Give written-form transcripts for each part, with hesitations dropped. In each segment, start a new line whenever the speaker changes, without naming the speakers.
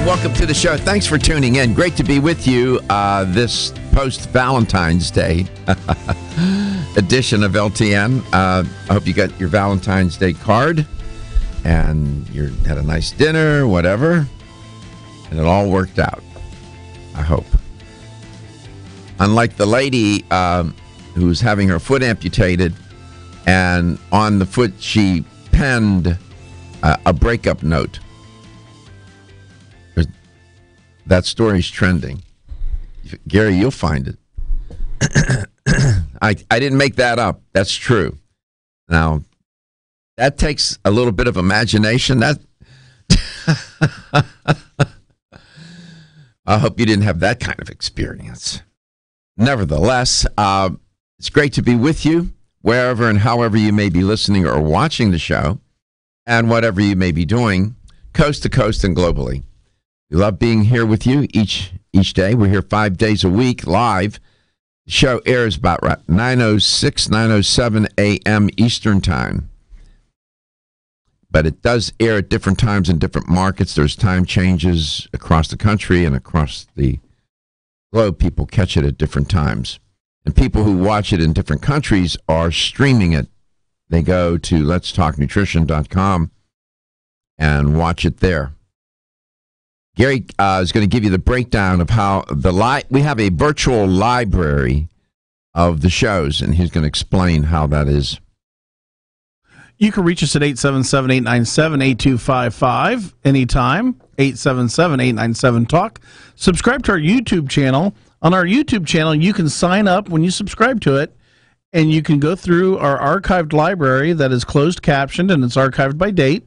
welcome to the show. Thanks for tuning in. Great to be with you this post-Valentine's Day edition of LTN. I hope you got your Valentine's Day card and you had a nice dinner, whatever, and it all worked out, I hope. Unlike the lady who's having her foot amputated, and on the foot she penned a breakup note. That story's trending. Gary, you'll find it. I didn't make that up. That's true. Now, that takes a little bit of imagination. That I hope you didn't have that kind of experience. Nevertheless, it's great to be with you, wherever and however you may be listening or watching the show, and whatever you may be doing, coast to coast and globally. We love being here with you each day. We're here 5 days a week live. The show airs about 9:06, 9:07 a.m. Eastern Time. But it does air at different times in different markets. There's time changes across the country and across the globe. People catch it at different times. And people who watch it in different countries are streaming it. They go to letstalknutrition.com and watch it there. Gary is going to give you the breakdown of how we have a virtual library of the shows, and he's going to explain how that is.
You can reach us at 877-897-8255 anytime, 877-897-TALK. Subscribe to our YouTube channel. On our YouTube channel, you can sign up when you subscribe to it, and you can go through our archived library that is closed captioned, and it's archived by date.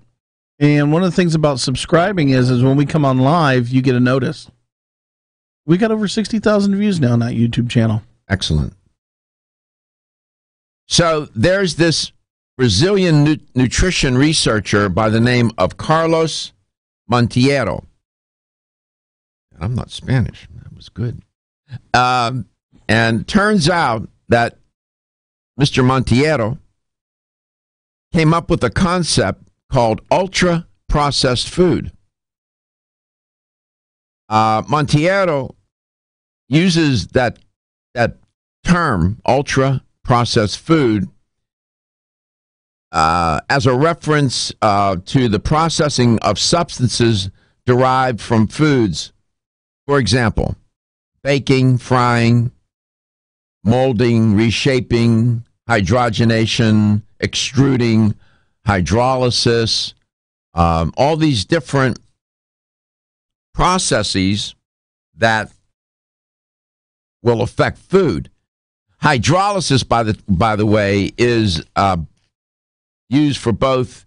And one of the things about subscribing is when we come on live, you get a notice. We got over 60,000 views now on that YouTube channel.
Excellent. So there's this Brazilian nutrition researcher by the name of Carlos Monteiro. I'm not Spanish. That was good. And turns out that Mr. Monteiro came up with a concept called ultra-processed food. Monteiro uses that term, ultra-processed food, as a reference to the processing of substances derived from foods. For example, baking, frying, molding, reshaping, hydrogenation, extruding, hydrolysis, all these different processes that will affect food. Hydrolysis, by the way, is used for both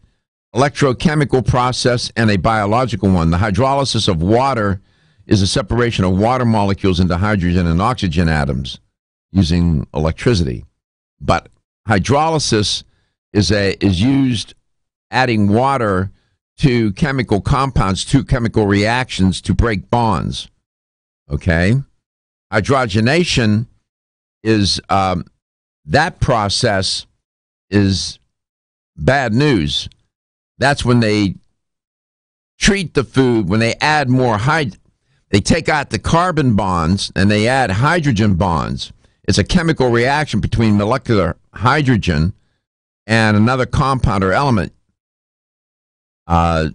electrochemical process and a biological one. The hydrolysis of water is a separation of water molecules into hydrogen and oxygen atoms using electricity. But hydrolysis is used adding water to chemical compounds, to chemical reactions to break bonds. Okay? Hydrogenation is, that process is bad news. That's when they treat the food, when they add more they take out the carbon bonds and they add hydrogen bonds. It's a chemical reaction between molecular hydrogen and another compound or element. The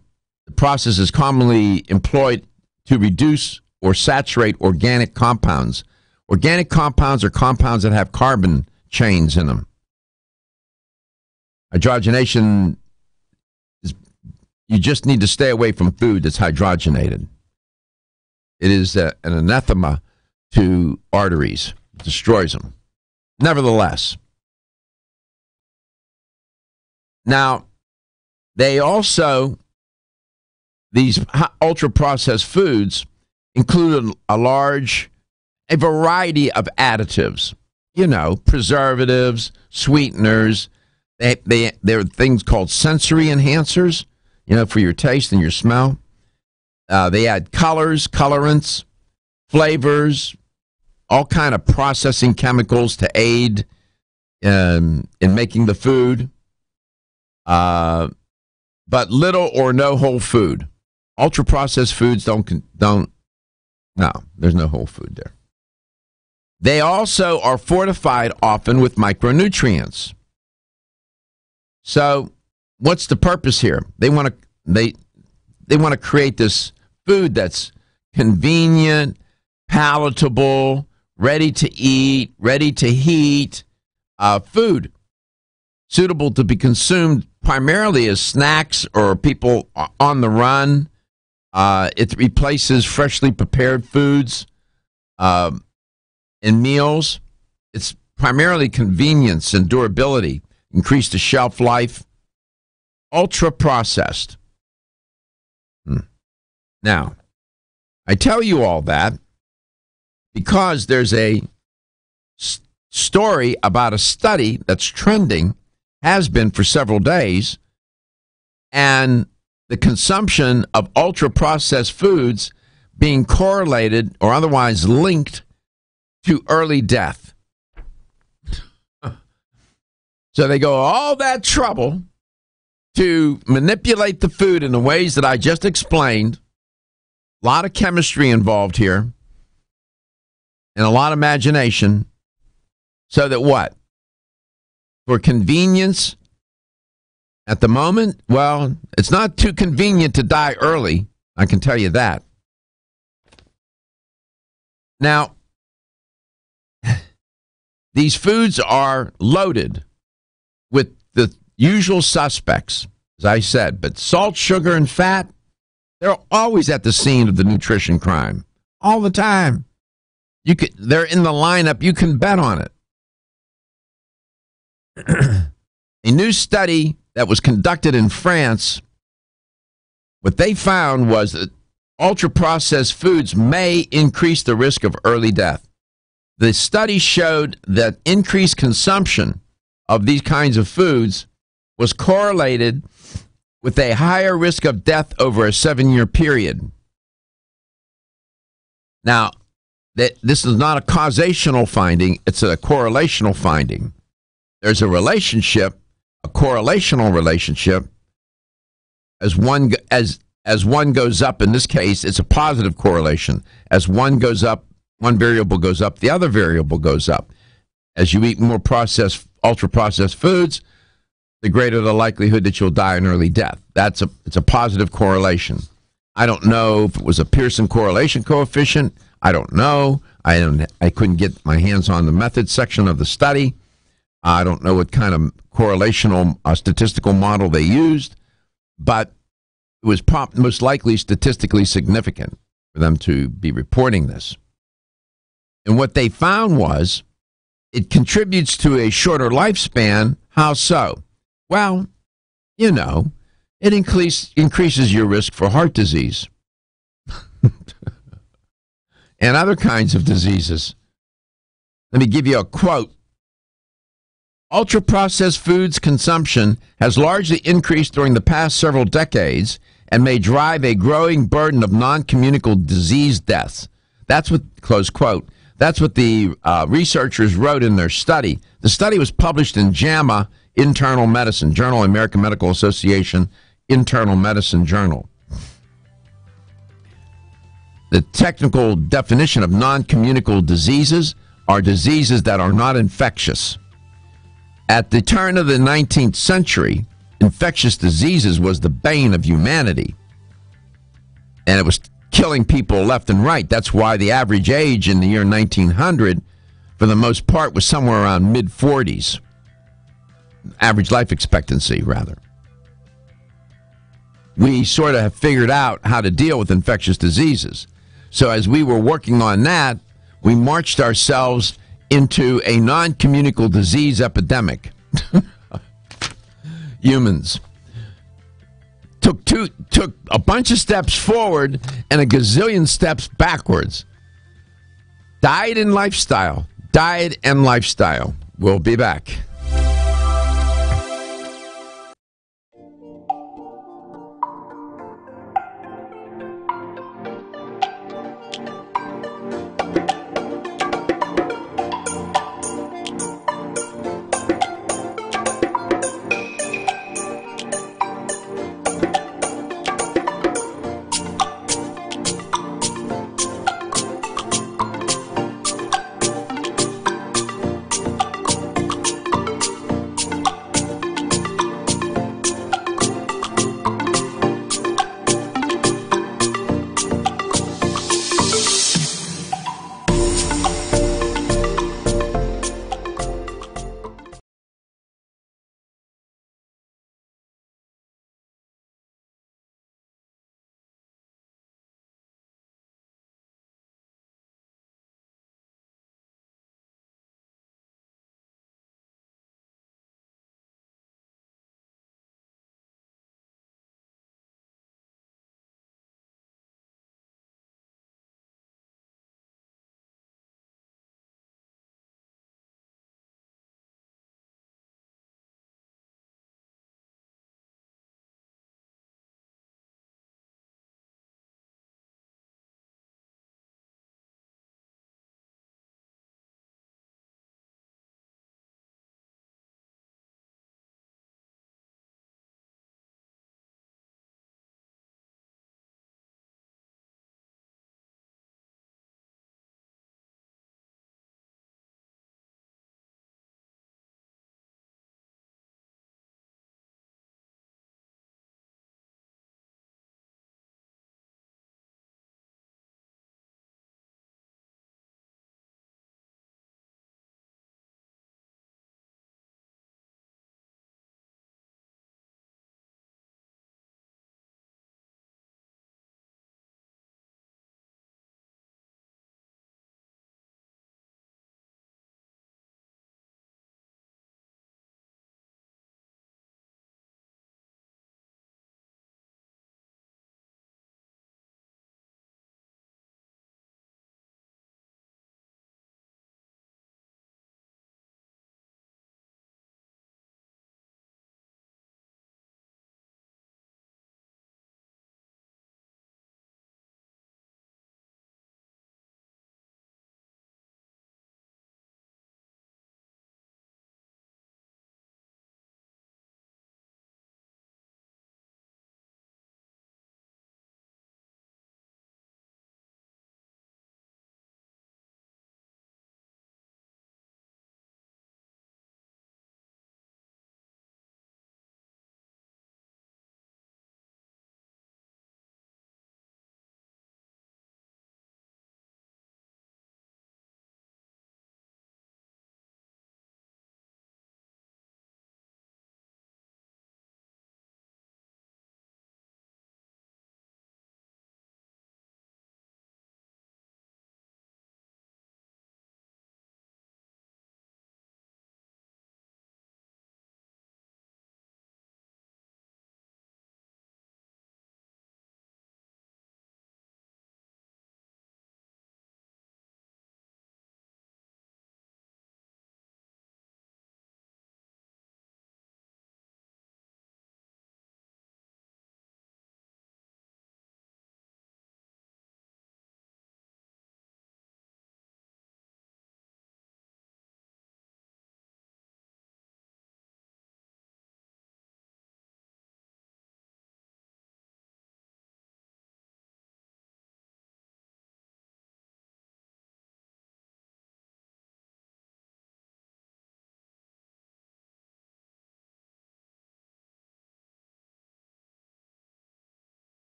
process is commonly employed to reduce or saturate organic compounds. Organic compounds are compounds that have carbon chains in them. Hydrogenation is, you just need to stay away from food that's hydrogenated. It is an anathema to arteries. It destroys them. Nevertheless, now, they also, these ultra-processed foods include a variety of additives, preservatives, sweeteners. They're things called sensory enhancers, for your taste and your smell. They add colors, colorants, flavors, all kind of processing chemicals to aid in making the food. But little or no whole food. Ultra processed foods don't. No, there's no whole food there. They also are fortified often with micronutrients. So, what's the purpose here? They want to create this food that's convenient, palatable, ready to eat, ready to heat, food suitable to be consumed primarily as snacks or people on the run. It replaces freshly prepared foods in meals. It's primarily convenience and durability, increase the shelf life. Ultra processed. Now, I tell you all that because there's a story about a study that's trending, has been for several days, and the consumption of ultra-processed foods being correlated or otherwise linked to early death. So they go all that trouble to manipulate the food in the ways that I just explained. A lot of chemistry involved here and a lot of imagination. So that what? For convenience, at the moment, well, it's not too convenient to die early. I can tell you that. Now, these foods are loaded with the usual suspects, as I said, but salt, sugar, and fat, they're always at the scene of the nutrition crime. All the time. They're in the lineup. You can bet on it. A new study that was conducted in France, what they found was that ultra-processed foods may increase the risk of early death. The study showed that increased consumption of these kinds of foods was correlated with a higher risk of death over a 7-year period. Now, this is not a causational finding, it's a correlational finding. There's a relationship, a correlational relationship. As one goes up, in this case, it's a positive correlation. As one goes up, one variable goes up, the other variable goes up. As you eat more ultra-processed foods, the greater the likelihood that you'll die an early death. It's a positive correlation. I don't know if it was a Pearson correlation coefficient. I don't know. I couldn't get my hands on the methods section of the study. I don't know what kind of correlational statistical model they used, but it was most likely statistically significant for them to be reporting this. And what they found was it contributes to a shorter lifespan. How so? Well, it increases your risk for heart disease and other kinds of diseases. Let me give you a quote. Ultra-processed foods consumption has largely increased during the past several decades and may drive a growing burden of non-communicable disease deaths. That's what, close quote, that's what the researchers wrote in their study. The study was published in JAMA Internal Medicine, Journal of American Medical Association, Internal Medicine Journal. The technical definition of non-communicable diseases are diseases that are not infectious. At the turn of the 19th century, infectious diseases was the bane of humanity. And it was killing people left and right. That's why the average age in the year 1900, for the most part, was somewhere around mid-40s. Average life expectancy, rather. We sort of have figured out how to deal with infectious diseases. So as we were working on that, we marched ourselves into a non-communicable disease epidemic. Humans took a bunch of steps forward and a gazillion steps backwards. Diet and lifestyle. We'll be back.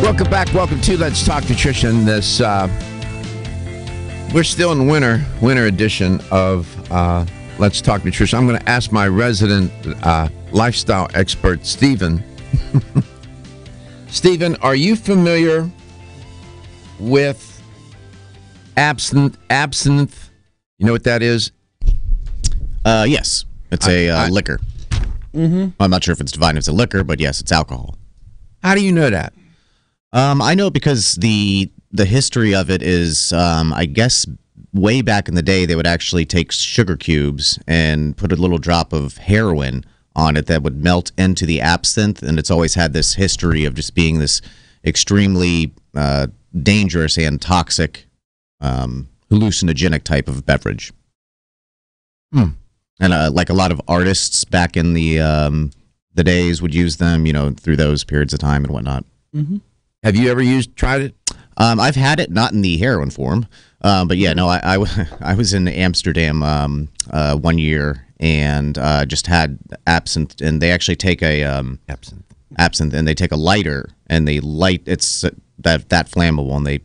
Welcome back. Welcome to Let's Talk Nutrition. This we're still in winter edition of Let's Talk Nutrition. I'm going to ask my resident lifestyle expert, Stephen. Stephen, are you familiar with absinthe? You know what that is?
Yes. It's a liquor.
Mm-hmm.
I'm not sure if it's defined as a liquor, but yes, it's alcohol.
How do you know that?
I know because the history of it is, I guess, way back in the day, they would actually take sugar cubes and put a little drop of heroin on it that would melt into the absinthe, and it's always had this history of just being this extremely dangerous and toxic, hallucinogenic type of beverage. And like a lot of artists back in the days would use them, through those periods of time and whatnot.
Mm-hmm.
Have you ever tried it?
I've had it, not in the heroin form, but yeah, no, I was in Amsterdam 1 year and just had absinthe, and they actually take a absinthe, and they take a lighter and they light it's that flammable, and they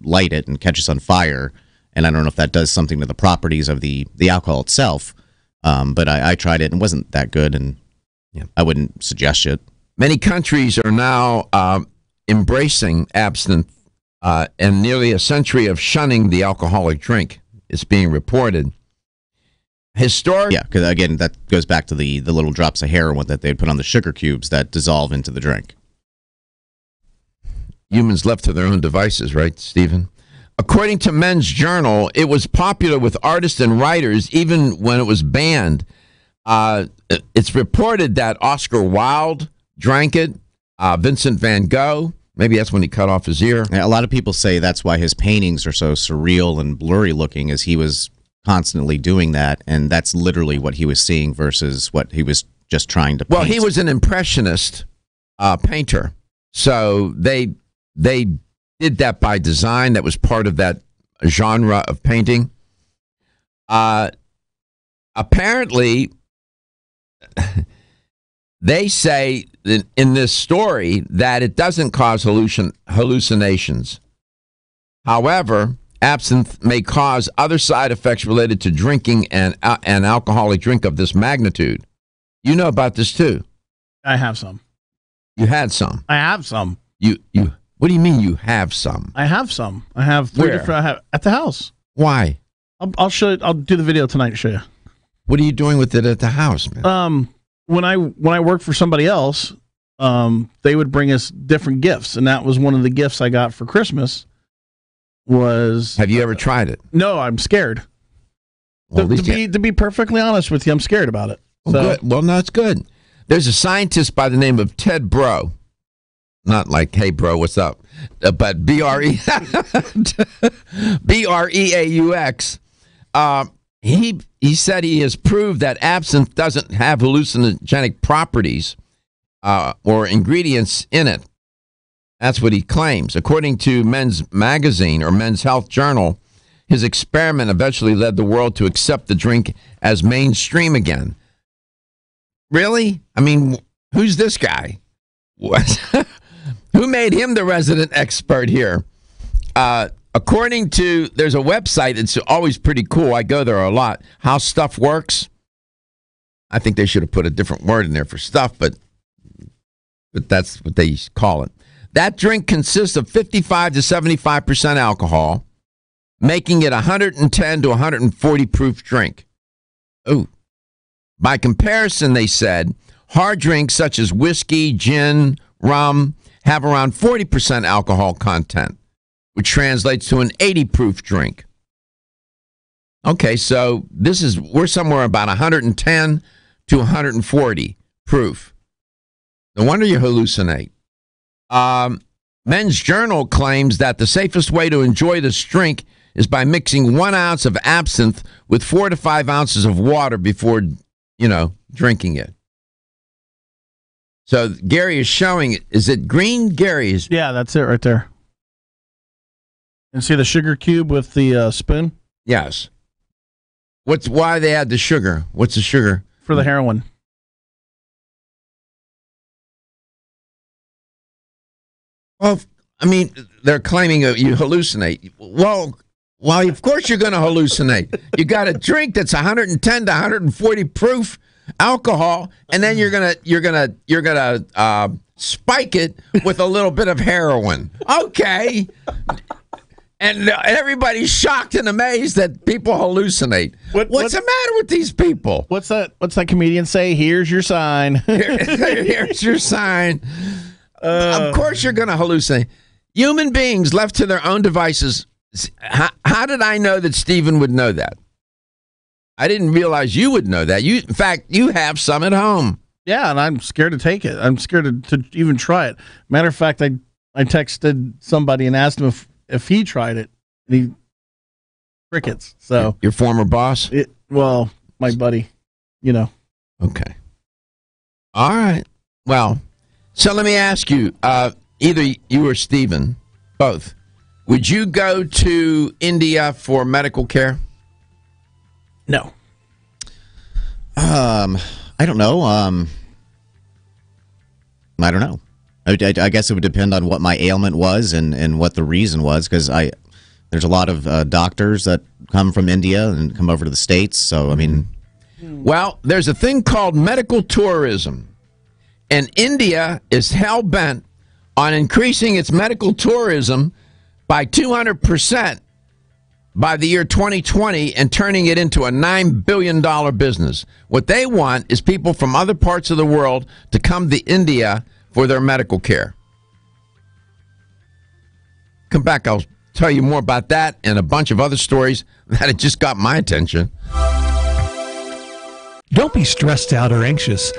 light it and catches on fire, and I don't know if that does something to the properties of the alcohol itself, but I tried it and it wasn't that good, and I wouldn't suggest it.
Many countries are now embracing absinthe, and nearly a century of shunning the alcoholic drink is being reported.
Yeah, because again, that goes back to the little drops of heroin that they'd put on the sugar cubes that dissolve into the drink.
Humans left to their own devices, right, Stephen? According to Men's Journal, it was popular with artists and writers even when it was banned. It's reported that Oscar Wilde drank it, Vincent van Gogh. Maybe that's when he cut off his ear.
Yeah, a lot of people say that's why his paintings are so surreal and blurry looking, as he was constantly doing that, and that's literally what he was seeing versus what he was just trying to paint.
Well, he was an impressionist painter, so they did that by design. That was part of that genre of painting. Apparently, they say in this story that it doesn't cause hallucinations. However, absinthe may cause other side effects related to drinking an alcoholic drink of this magnitude. You know about this too.
I have some.
You had some.
I have some.
You. What do you mean you have some?
I have some. I have three
Where?
different. I have at the house.
Why?
I'll show you. I'll do the video tonight to show you.
What are you doing with it at the house, man?
When I worked for somebody else, they would bring us different gifts, and that was one of the gifts I got for Christmas.
Have you ever tried it?
No, I'm scared.
Well,
to be perfectly honest with you, I'm scared about it.
Well, good. Well, no, it's good. There's a scientist by the name of Ted Breaux. Not like, hey, bro, what's up? But B-R-E-A-U-X. He said he has proved that absinthe doesn't have hallucinogenic properties or ingredients in it. That's what he claims. According to Men's Magazine or Men's Health Journal, his experiment eventually led the world to accept the drink as mainstream again. Really? I mean, who's this guy? What? Who made him the resident expert here? According to, there's a website that's always pretty cool. I go there a lot. How Stuff Works. I think they should have put a different word in there for stuff, but that's what they call it. That drink consists of 55 to 75% alcohol, making it 110 to 140 proof drink. Oh. By comparison, they said, hard drinks such as whiskey, gin, rum have around 40% alcohol content, which translates to an 80 proof drink. Okay, so we're somewhere about 110 to 140 proof. No wonder you hallucinate. Men's Journal claims that the safest way to enjoy this drink is by mixing 1 ounce of absinthe with 4 to 5 ounces of water before, drinking it. So Gary is showing it. Is it green? Gary is.
Yeah, that's it right there. And see the sugar cube with the spoon?
Yes. Why they add the sugar? What's the sugar?
For the heroin.
Well, I mean, they're claiming you hallucinate. Well, of course you're going to hallucinate. You got a drink that's 110 to 140 proof alcohol, and then you're gonna spike it with a little bit of heroin. Okay. And everybody's shocked and amazed that people hallucinate. What's the matter with these people?
What's that comedian say? Here's your sign.
Here's your sign. Of course you're going to hallucinate. Human beings left to their own devices. How did I know that Stephen would know that? I didn't realize you would know that. In fact, you have some at home.
Yeah, and I'm scared to take it. I'm scared to even try it. Matter of fact, I texted somebody and asked him if he tried it. And he crickets. So
your former boss?
My buddy,
Okay. All right. Well, so let me ask you, either you or Stephen, both, would you go to India for medical care?
No.
I don't know. I don't know. I guess it would depend on what my ailment was and what the reason was, because there's a lot of doctors that come from India and come over to the States. So, I mean.
Well, there's a thing called medical tourism, and India is hell-bent on increasing its medical tourism by 200% by the year 2020 and turning it into a $9 billion business. What they want is people from other parts of the world to come to India for their medical care. Come back, I'll tell you more about that and a bunch of other stories that had just got my attention.
Don't be stressed out or anxious.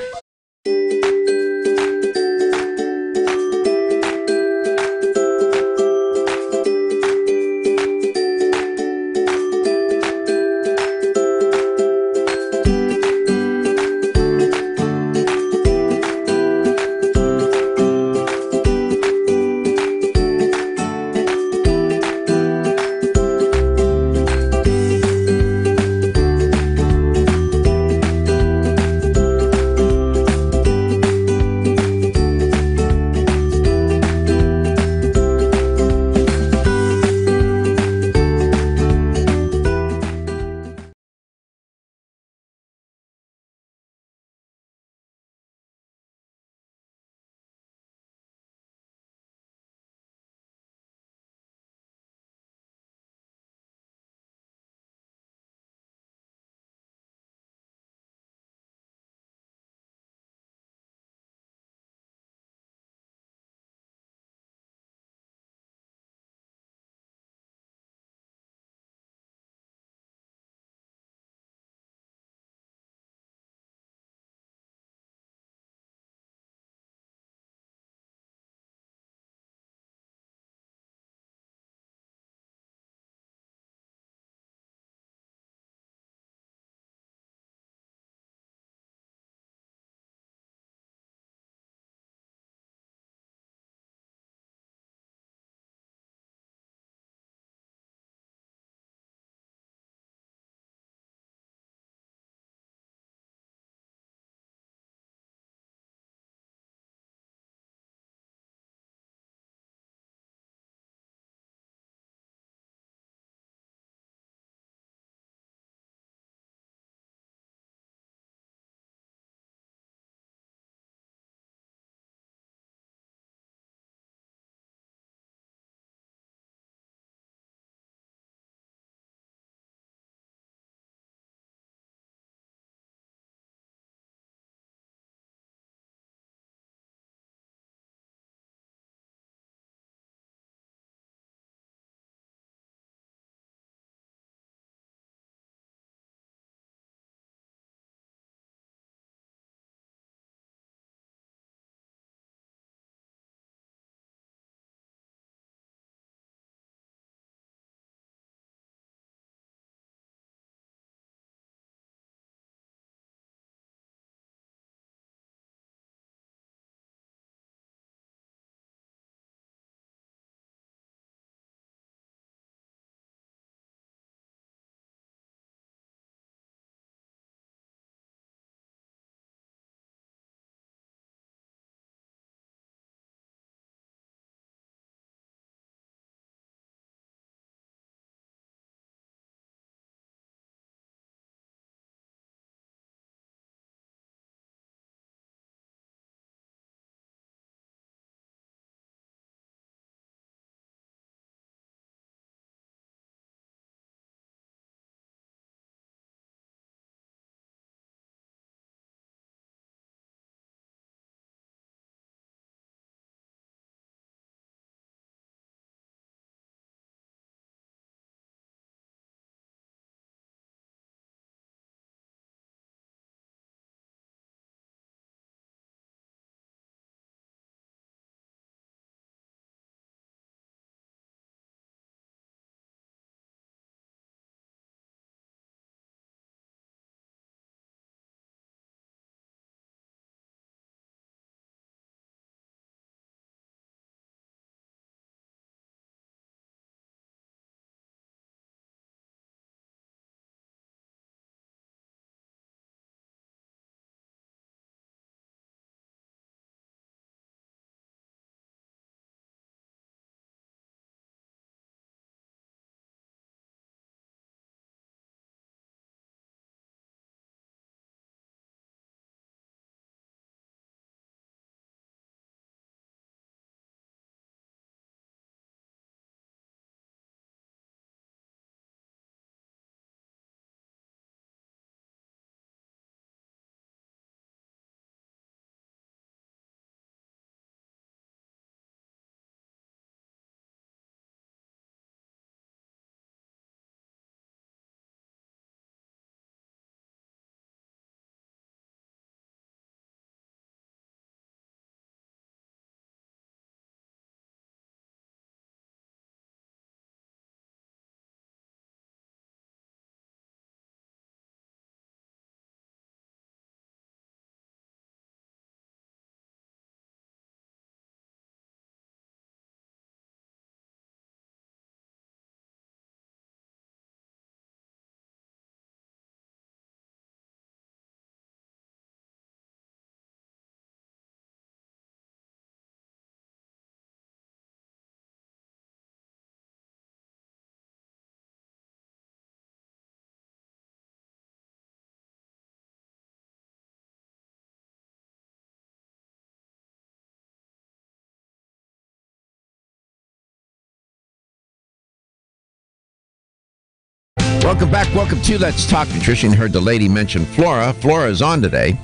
Welcome back. Welcome to Let's Talk Nutrition. Heard the lady mention Flora. Flora is on today.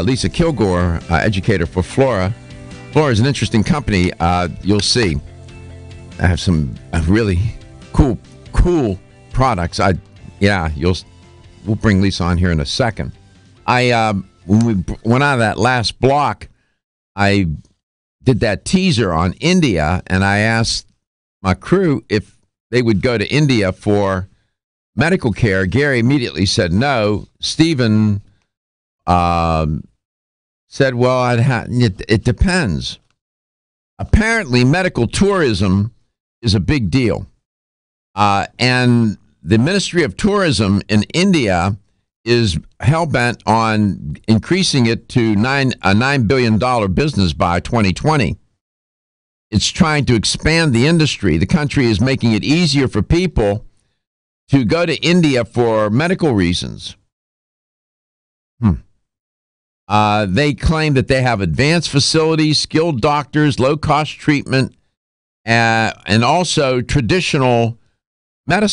Lisa Kilgore, educator for Flora. Flora is an interesting company. You'll see. I have some really cool products. We'll bring Lisa on here in a second. When we went out of that last block, I did that teaser on India, and I asked my crew if they would go to India for medical care. Gary immediately said no. Stephen said, well, it depends. Apparently, medical tourism is a big deal. And the Ministry of Tourism in India is hell-bent on increasing it to a $9 billion business by 2020. It's trying to expand the industry. The country is making it easier for people to go to India for medical reasons. They claim that they have advanced facilities, skilled doctors, low-cost treatment, and also traditional medicine.